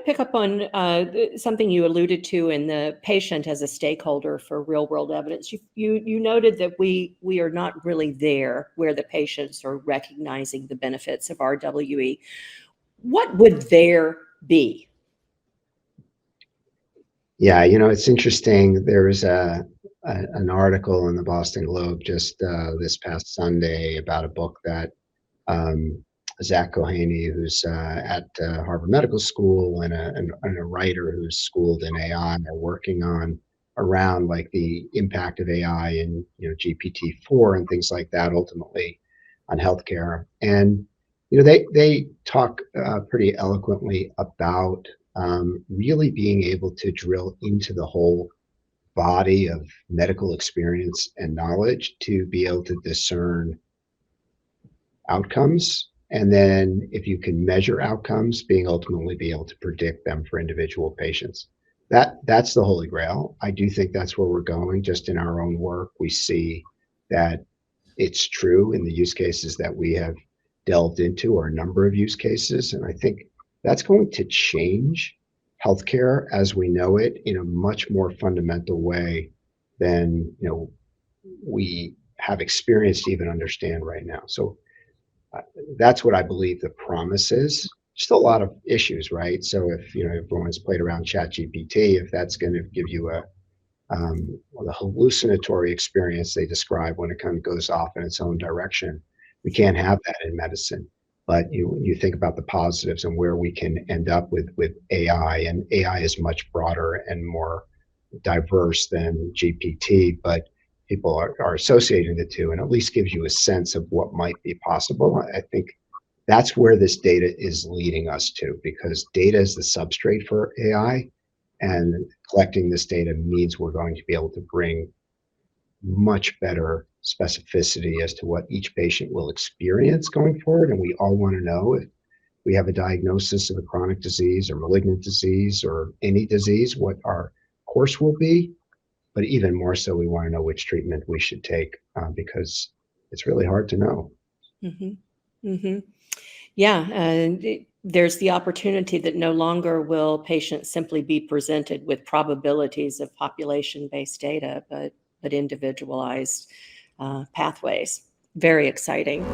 pick up on something you alluded to in the patient as a stakeholder for real-world evidence. You noted that we are not really there where the patients are recognizing the benefits of RWE. What would there be? Yeah, it's interesting. There was an article in the Boston Globe just this past Sunday about a book that Zach Kohaney, who's at Harvard Medical School, and a writer who's schooled in AI, are working on around like the impact of AI and GPT-4 and things like that ultimately on healthcare. And they talk pretty eloquently about really being able to drill into the whole body of medical experience and knowledge to be able to discern outcomes. And then if you can measure outcomes, being ultimately be able to predict them for individual patients. That's the holy grail. I do think that's where we're going. Just in our own work, we see that it's true in the use cases that we have delved into, or a number of use cases. And I think that's going to change healthcare as we know it in a much more fundamental way than we have experienced to even understand right now. So that's what I believe the promise is. Still a lot of issues, right? So if everyone's played around ChatGPT, if that's going to give you the hallucinatory experience they describe when it kind of goes off in its own direction, we can't have that in medicine. But you think about the positives and where we can end up with AI, and AI is much broader and more diverse than GPT, but people are associating the two, and at least gives you a sense of what might be possible. I think that's where this data is leading us to, because data is the substrate for AI, and collecting this data means we're going to be able to bring much better specificity as to what each patient will experience going forward. And we all want to know if we have a diagnosis of a chronic disease or malignant disease or any disease, what our course will be. But even more so, we want to know which treatment we should take, because it's really hard to know. Mm-hmm. Mm-hmm. Yeah, and there's the opportunity that no longer will patients simply be presented with probabilities of population-based data, but individualized pathways. Very exciting.